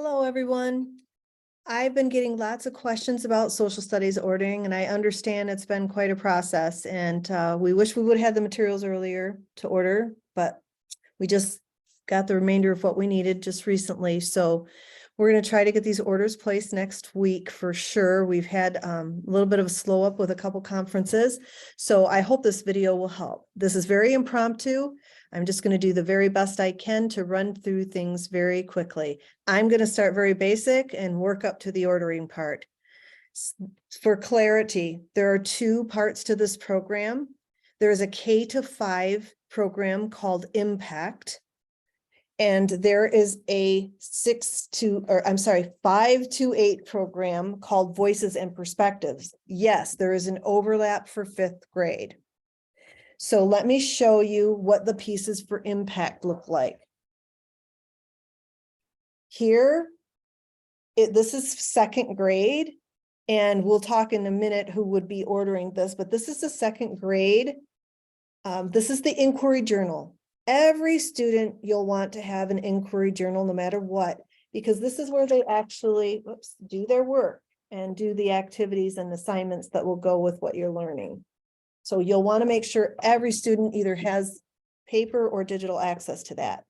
Hello, everyone. I've been getting lots of questions about social studies ordering, and I understand it's been quite a process. And we wish we would have had the materials earlier to order, but we just got the remainder of what we needed just recently. So we're going to try to get these orders placed next week for sure. We've had a little bit of a slow up with a couple conferences. So I hope this video will help. This is very impromptu. I'm just going to do the very best I can to run through things very quickly. I'm going to start very basic and work up to the ordering part. For clarity, there are two parts to this program. There is a K-5 program called Impact. And there is a 5 to 8 program called Voices and Perspectives. Yes, there is an overlap for 5th grade. So let me show you what the pieces for Impact look like. Here, this is 2nd grade, and we'll talk in a minute who would be ordering this, but this is the 2nd grade. This is the inquiry journal. Every student, you'll want to have an inquiry journal no matter what, because this is where they actually do their work and do the activities and assignments that will go with what you're learning. So you'll want to make sure every student either has paper or digital access to that.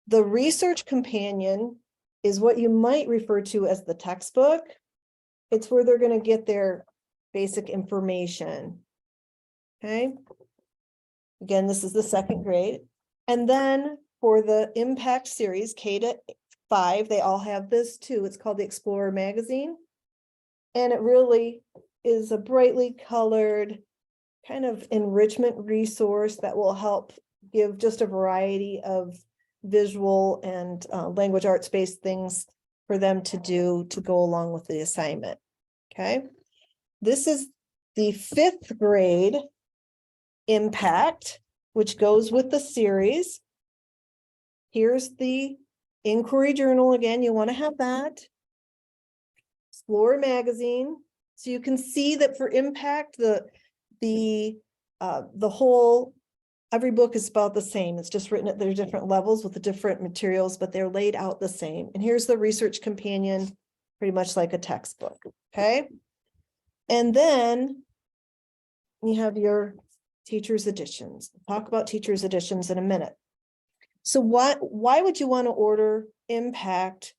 The research companion is what you might refer to as the textbook. It's where they're going to get their basic information. Okay. Again, this is the 2nd grade. And then for the Impact series, K-5, they all have this too. It's called the Explorer magazine. And it really is a brightly colored kind of enrichment resource that will help give just a variety of visual and language arts-based things for them to do to go along with the assignment. Okay. This is the 5th grade Impact, which goes with the series. Here's the inquiry journal. Again, you want to have that. Explorer magazine. So you can see that for Impact, the whole, every book is about the same. It's just written at their different levels with the different materials, but they're laid out the same. And here's the research companion, pretty much like a textbook. Okay. And then you have your teacher's editions. We'll talk about teacher's editions in a minute. So why would you want to order Impact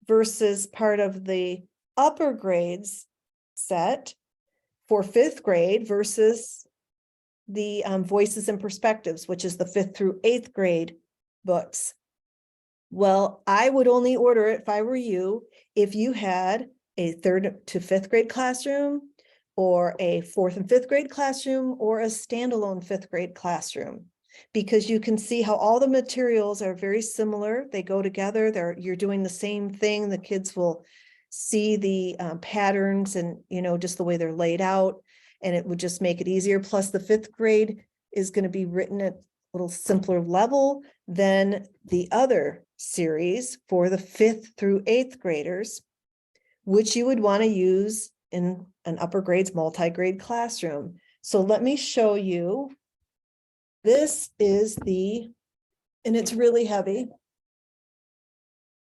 versus part of the upper grades set for 5th grade versus the Voices and Perspectives, which is the 5th through 8th grade books? Well, I would only order it if I were you, if you had a 3rd to 5th grade classroom, or a 4th and 5th grade classroom, or a standalone 5th grade classroom, because you can see how all the materials are very similar. They go together. You're doing the same thing. The kids will see the patterns and, just the way they're laid out, and it would just make it easier. Plus the 5th grade is going to be written at a little simpler level than the other series for the 5th through 8th graders, which you would want to use in an upper grades multi-grade classroom. So let me show you. This is and it's really heavy.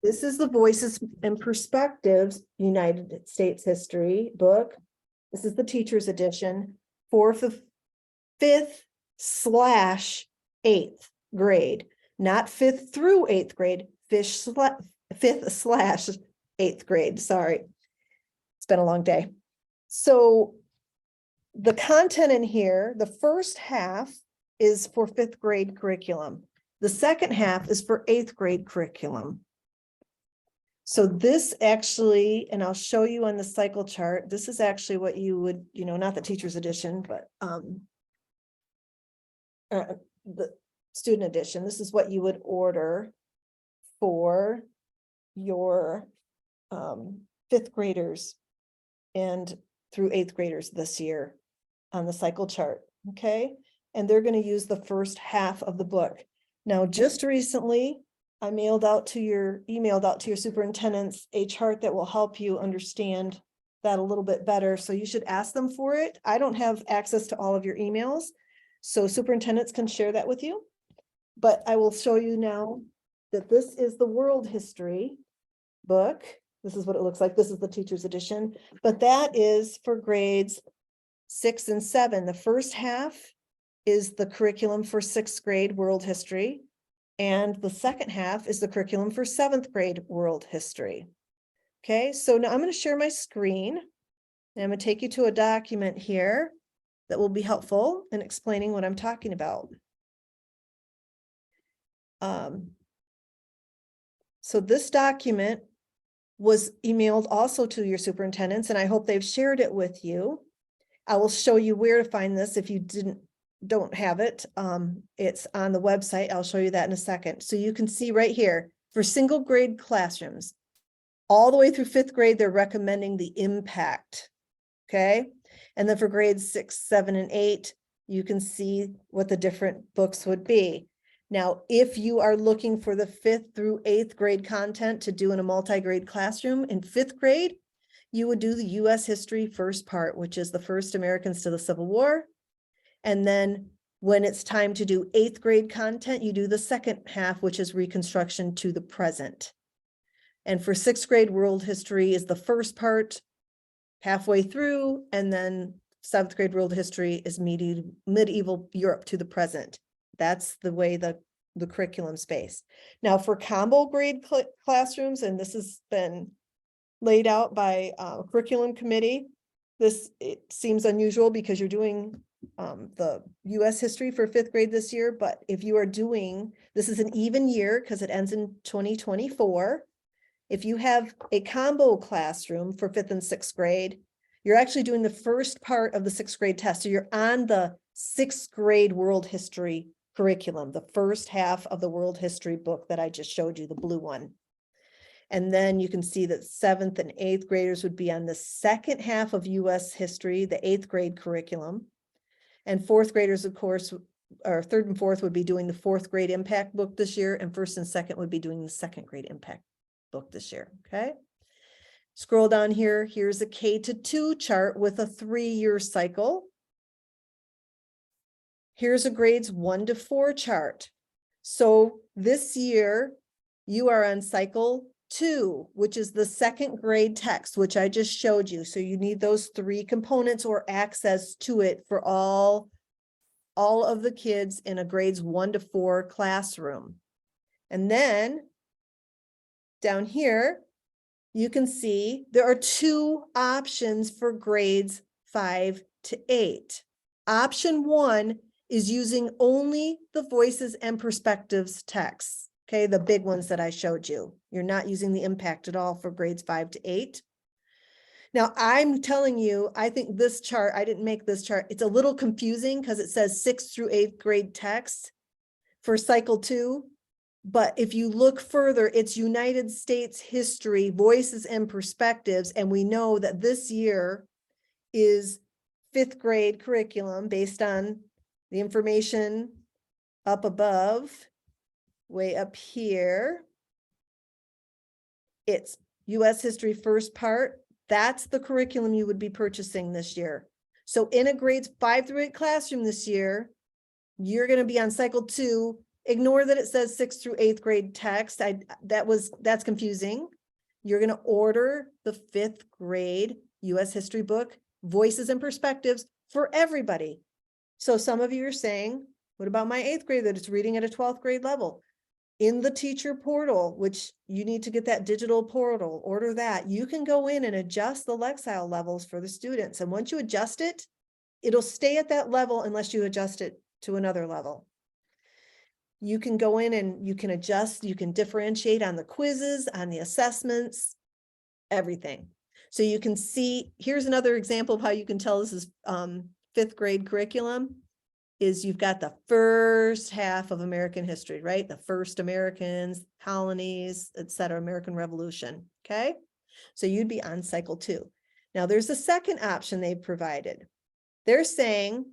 This is the Voices and Perspectives United States History book. This is the teacher's edition for the 5th/8th grade, not 5th through 8th grade, 5th/8th grade. Sorry. It's been a long day. So the content in here, the first half is for 5th grade curriculum. The second half is for 8th grade curriculum. So this actually, and I'll show you on the cycle chart, this is actually what you would, not the teacher's edition, but the student edition. This is what you would order for your 5th graders and through 8th graders this year on the cycle chart. Okay. And they're going to use the first half of the book. Now, just recently, I emailed out to your superintendents a chart that will help you understand that a little bit better. So you should ask them for it. I don't have access to all of your emails, so superintendents can share that with you. But I will show you now that this is the world history book. This is what it looks like. This is the teacher's edition, but that is for grades 6 and 7. The first half is the curriculum for 6th grade world history. And the second half is the curriculum for 7th grade world history. Okay, so now I'm going to share my screen. And I'm going to take you to a document here that will be helpful in explaining what I'm talking about. So this document was emailed also to your superintendents, and I hope they've shared it with you. I will show you where to find this if you don't have it. It's on the website. I'll show you that in a second. So you can see right here, for single grade classrooms, all the way through 5th grade, they're recommending the impact. Okay. And then for grades 6, 7, and 8, you can see what the different books would be. Now, if you are looking for the 5th through 8th grade content to do in a multi-grade classroom in 5th grade, you would do the U.S. history first part, which is the first Americans to the Civil War. And then when it's time to do 8th grade content, you do the second half, which is Reconstruction to the present. And for 6th grade, world history is the first part, halfway through, and then 7th grade world history is medieval Europe to the present. That's the way the curriculum space. Now for combo grade classrooms, and this has been laid out by a curriculum committee, it seems unusual because you're doing the U.S. history for 5th grade this year, but if you are doing, this is an even year because it ends in 2024. If you have a combo classroom for 5th and 6th grade, you're actually doing the first part of the 6th grade test. So you're on the 6th grade world history curriculum, the first half of the world history book that I just showed you, the blue one. And then you can see that 7th and 8th graders would be on the second half of U.S. history, the 8th grade curriculum. And 4th graders, of course, or 3rd and 4th would be doing the 4th grade impact book this year, and 1st and 2nd would be doing the 2nd grade impact book this year. Okay. Scroll down here. Here's a K-2 chart with a 3-year cycle. Here's a grades 1 to 4 chart. So this year you are on cycle 2, which is the 2nd grade text, which I just showed you. So you need those 3 components or access to it for all of the kids in a grades 1 to 4 classroom. And then down here, you can see there are 2 options for grades 5 to 8. Option 1 is using only the voices and perspectives texts. Okay, the big ones that I showed you. You're not using the impact at all for grades 5 to 8. Now, I'm telling you, I think this chart, I didn't make this chart. It's a little confusing because it says 6th through 8th grade text for cycle 2. But if you look further, it's United States history, voices and perspectives. And we know that this year is 5th grade curriculum based on the information up above, way up here. It's U.S. history first part. That's the curriculum you would be purchasing this year. So in a grades 5 through 8 classroom this year, you're going to be on cycle 2. Ignore that it says 6th through 8th grade text. That's confusing. You're going to order the 5th grade U.S. history book, voices and perspectives for everybody. So some of you are saying, what about my 8th grade that it's reading at a 12th grade level? In the teacher portal, which you need to get that digital portal, order that. You can go in and adjust the Lexile levels for the students. And once you adjust it, it'll stay at that level unless you adjust it to another level. You can go in and you can adjust, you can differentiate on the quizzes, on the assessments, everything. So you can see, here's another example of how you can tell this is 5th grade curriculum, is you've got the first half of American history, right? The first Americans, colonies, etc., American Revolution, okay? So you'd be on cycle 2. Now there's a second option they provided. They're saying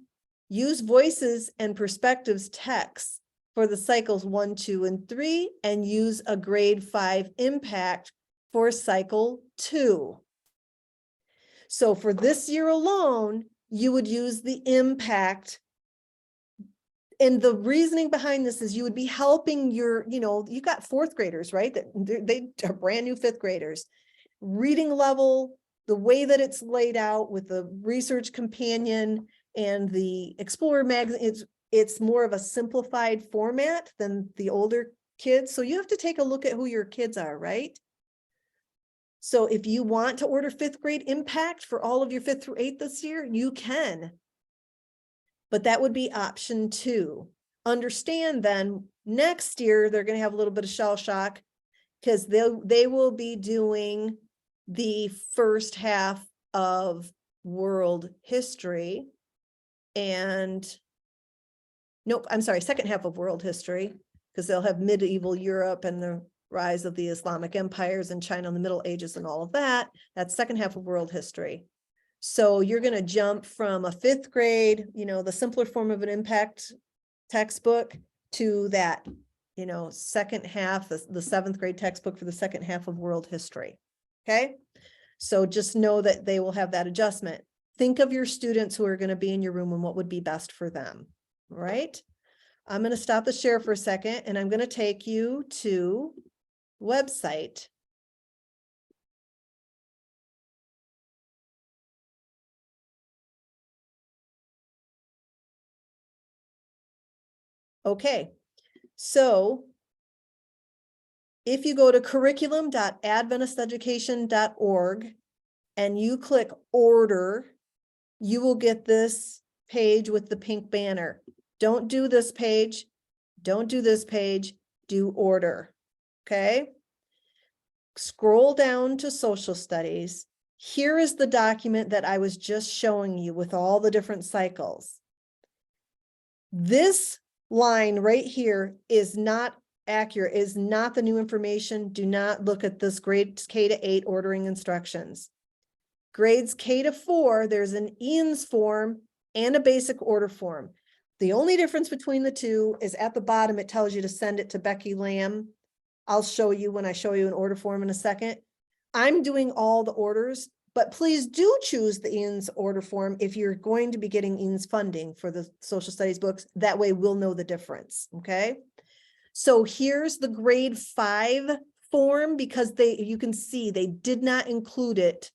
use voices and perspectives text for the cycles 1, 2, and 3, and use a grade 5 impact for cycle 2. So for this year alone, you would use the impact And the reasoning behind this is you would be helping your, you got fourth graders, right? That they are brand new fifth graders. Reading level, the way that it's laid out with the research companion and the Explorer magazine, it's more of a simplified format than the older kids. So you have to take a look at who your kids are, right? So if you want to order fifth grade impact for all of your fifth through eighth this year, you can. But that would be option 2. Understand then next year, they're going to have a little bit of shell shock because they will be doing the first half of world history second half of world history, because they'll have medieval Europe and the rise of the Islamic empires in China in the Middle Ages and all of that. That's second half of world history. So you're going to jump from a fifth grade, the simpler form of an impact textbook to that, second half, the seventh grade textbook for the second half of world history. Okay. So just know that they will have that adjustment. Think of your students who are going to be in your room and what would be best for them. All right. I'm going to stop the share for a second and I'm going to take you to website. Okay, so if you go to curriculum.adventisteducation.org and you click order, you will get this page with the pink banner. Don't do this page. Don't do this page. Do order. Okay. Scroll down to social studies. Here is the document that I was just showing you with all the different cycles. This line right here is not accurate, is not the new information. Do not look at this grades K to 8 ordering instructions. Grades K to 4, there's an Ian's form and a basic order form. The only difference between the two is at the bottom, it tells you to send it to Becky Lamb. I'll show you when I show you an order form in a second. I'm doing all the orders, but please do choose the Ian's order form if you're going to be getting Ian's funding for the social studies books. That way we'll know the difference, okay? So here's the grade 5 form because you can see they did not include it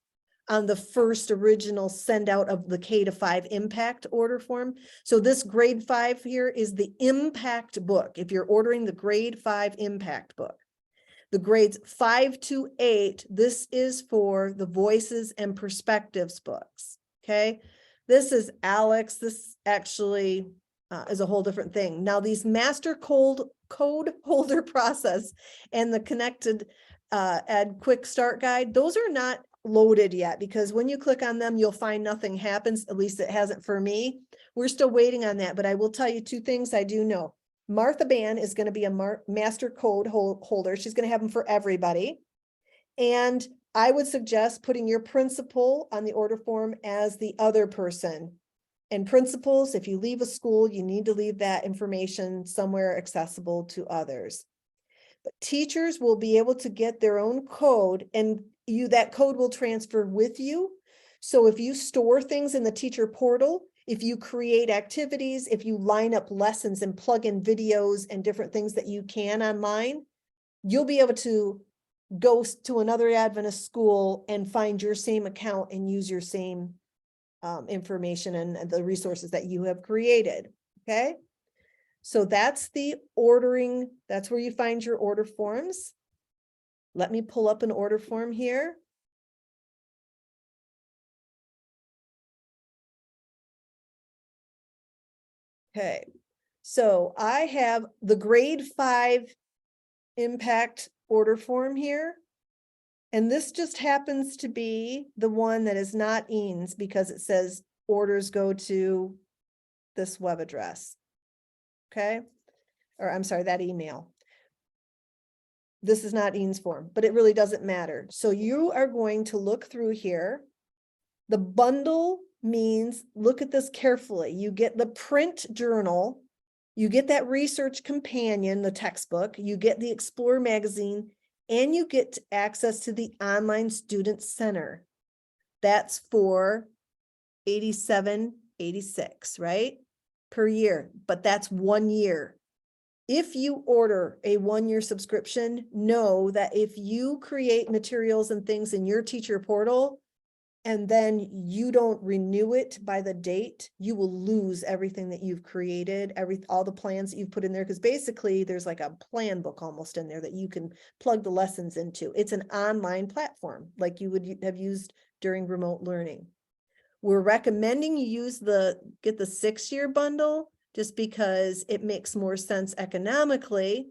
on the first original send out of the K to 5 impact order form. So this grade 5 here is the impact book. If you're ordering the grade 5 impact book. The grades 5 to 8, this is for the voices and perspectives books, okay? This is Alex, this actually is a whole different thing. Now these master code holder process and the connected Ed quick start guide, those are not loaded yet because when you click on them, you'll find nothing happens, at least it hasn't for me. We're still waiting on that, but I will tell you 2 things I do know. Martha Ban is going to be a master code holder. She's going to have them for everybody. And I would suggest putting your principal on the order form as the other person. And principals, if you leave a school, you need to leave that information somewhere accessible to others. But teachers will be able to get their own code and that code will transfer with you. So if you store things in the teacher portal, if you create activities, if you line up lessons and plug in videos and different things that you can online, you'll be able to go to another Adventist school and find your same account and use your same information and the resources that you have created. Okay. So that's the ordering. That's where you find your order forms. Let me pull up an order form here. Okay, so I have the grade 5 impact order form here. And this just happens to be the one that is not Ian's because it says orders go to this web address. Okay, or I'm sorry, that email. This is not Ian's form, but it really doesn't matter. So you are going to look through here. The bundle means, look at this carefully. You get the print journal, you get that research companion, the textbook, you get the Explorer magazine, and you get access to the online student center. That's for $87.86, right? per year, but that's 1 year. If you order a 1-year subscription, know that if you create materials and things in your teacher portal, and then you don't renew it by the date, you will lose everything that you've created, all the plans that you've put in there, because basically there's like a plan book almost in there that you can plug the lessons into. It's an online platform like you would have used during remote learning. We're recommending you get the 6-year bundle just because it makes more sense economically.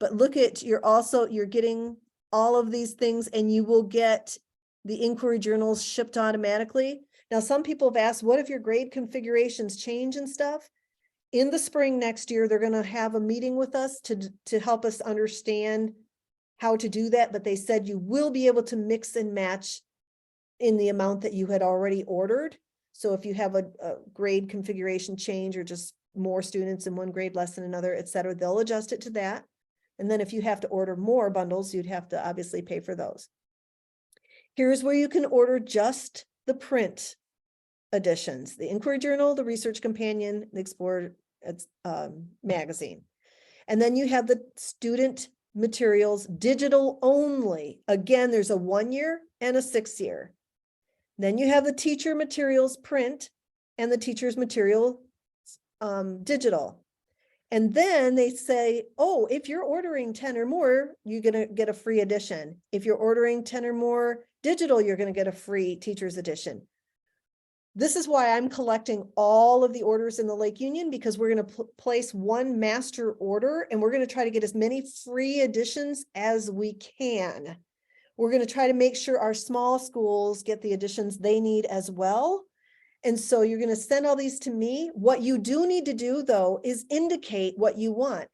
But look at, you're getting all of these things, and you will get the inquiry journals shipped automatically. Now, some people have asked, what if your grade configurations change and stuff? In the spring next year, they're going to have a meeting with us to help us understand how to do that. But they said you will be able to mix and match in the amount that you had already ordered. So if you have a grade configuration change, or just more students in one grade less than another, et cetera, they'll adjust it to that. And then if you have to order more bundles, you'd have to obviously pay for those. Here's where you can order just the print editions: the Inquiry Journal, the Research Companion, the Explorer magazine. And then you have the student materials digital only. Again, there's a 1-year and a 6-year. Then you have the teacher materials print and the teacher's material digital. And then they say, oh, if you're ordering 10 or more, you're going to get a free edition. If you're ordering 10 or more digital, you're going to get a free teacher's edition. This is why I'm collecting all of the orders in the Lake Union, because we're going to place one master order, and we're going to try to get as many free editions as we can. We're going to try to make sure our small schools get the editions they need as well. And so you're going to send all these to me. What you do need to do, though, is indicate what you want.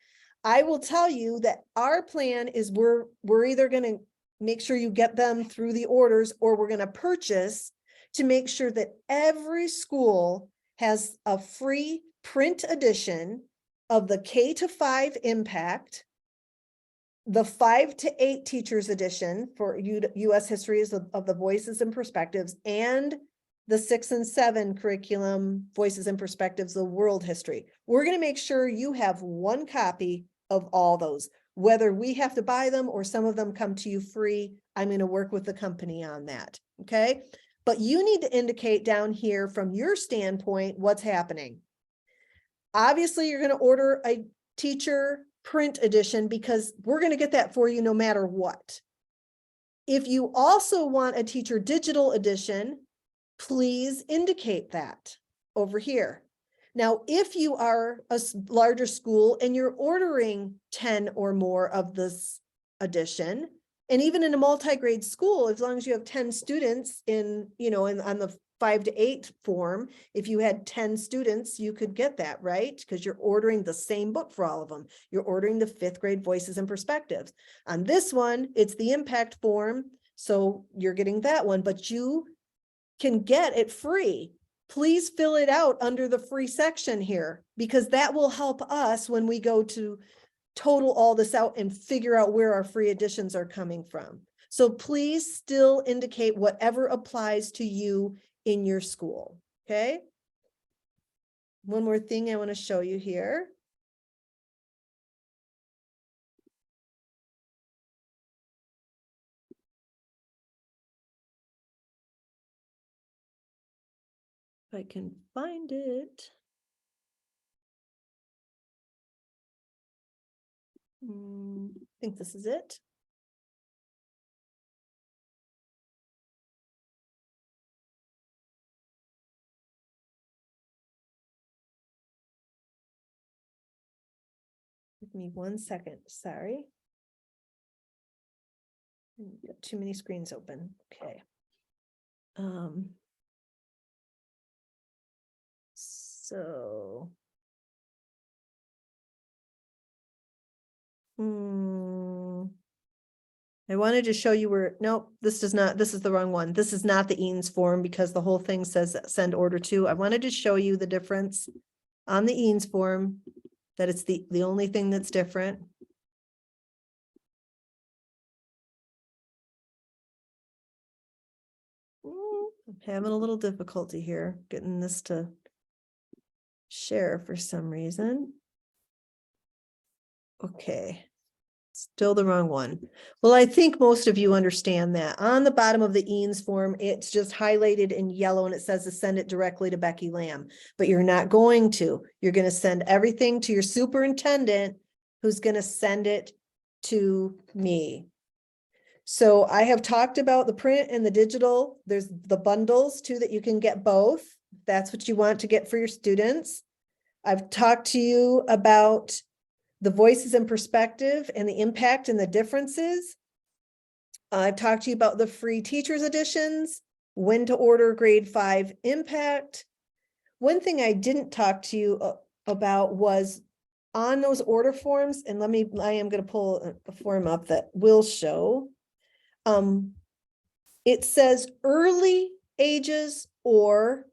I will tell you that our plan is we're either going to make sure you get them through the orders, or we're going to purchase to make sure that every school has a free print edition of the K-5 Impact, the 5 to 8 teachers edition for U.S. histories of the voices and perspectives, and the 6 and 7 curriculum, voices and perspectives of world history. We're going to make sure you have one copy of all those, whether we have to buy them or some of them come to you free. I'm going to work with the company on that. Okay. But you need to indicate down here from your standpoint what's happening. Obviously, you're going to order a teacher print edition because we're going to get that for you no matter what. If you also want a teacher digital edition, please indicate that over here. Now, if you are a larger school and you're ordering 10 or more of this edition, and even in a multi-grade school, as long as you have 10 students on the 5 to 8 form, if you had 10 students, you could get that, right? Because you're ordering the same book for all of them. You're ordering the 5th grade voices and perspectives. On this one, it's the impact form. So you're getting that one, but you can get it free. Please fill it out under the free section here, because that will help us when we go to total all this out and figure out where our free editions are coming from. So please still indicate whatever applies to you in your school. Okay. One more thing I want to show you here. If I can find it. I think this is it. Give me 1 second. Sorry. Got too many screens open. Okay. So. I wanted to show you where, nope, this is the wrong one. This is not the Eanes form because the whole thing says send order to. I wanted to show you the difference on the Eanes form, that it's the only thing that's different. I'm having a little difficulty here getting this to share for some reason. Okay. Still the wrong one. Well, I think most of you understand that. On the bottom of the Eanes form, it's just highlighted in yellow and it says to send it directly to Becky Lamb. But you're not going to. You're going to send everything to your superintendent, who's going to send it to me. So I have talked about the print and the digital. There's the bundles too that you can get both. If that's what you want to get for your students. I've talked to you about the voices and perspective and the impact and the differences. I've talked to you about the free teachers editions, when to order grade 5 impact. One thing I didn't talk to you about was on those order forms, and I am going to pull a form up that will show. It says early ages or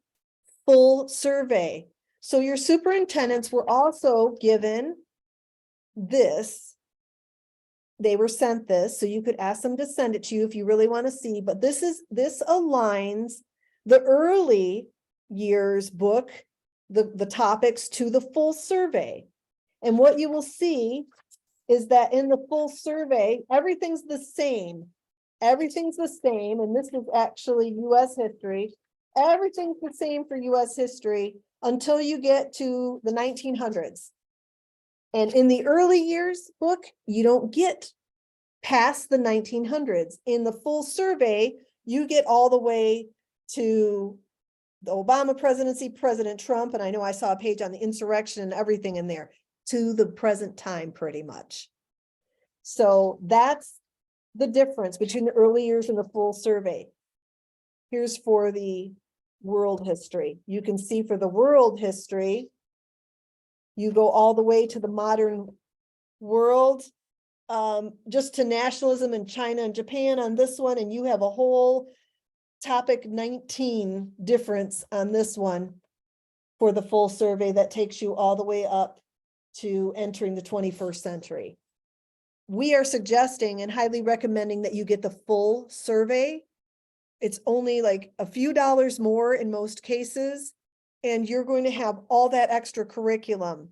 full survey. So your superintendents were also given this. They were sent this, so you could ask them to send it to you if you really want to see, but this aligns the early years book, the topics to the full survey. And what you will see is that in the full survey, everything's the same. Everything's the same, and this is actually US history. Everything's the same for US history until you get to the 1900s. And in the early years book, you don't get past the 1900s. In the full survey, you get all the way to the Obama presidency, President Trump, and I know I saw a page on the insurrection and everything in there, to the present time pretty much. So that's the difference between the early years and the full survey. Here's for the world history. You can see for the world history, you go all the way to the modern world, just to nationalism in China and Japan on this one, and you have a whole topic 19 difference on this one for the full survey that takes you all the way up to entering the 21st century. We are suggesting and highly recommending that you get the full survey. It's only like a few dollars more in most cases, and you're going to have all that extra curriculum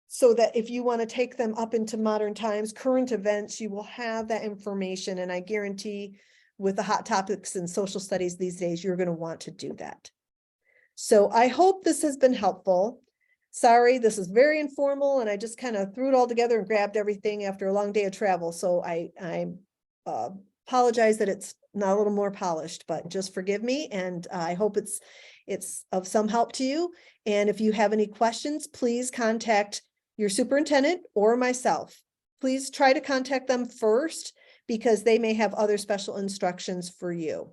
so that if you want to take them up into modern times, current events, you will have that information. And I guarantee with the hot topics in social studies these days, you're going to want to do that. So I hope this has been helpful. Sorry, this is very informal and I just kind of threw it all together and grabbed everything after a long day of travel. So I apologize that it's not a little more polished, but just forgive me. And I hope it's of some help to you. And if you have any questions, please contact your superintendent or myself. Please try to contact them first because they may have other special instructions for you.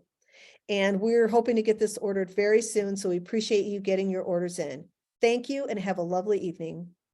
And we're hoping to get this ordered very soon. So we appreciate you getting your orders in. Thank you and have a lovely evening.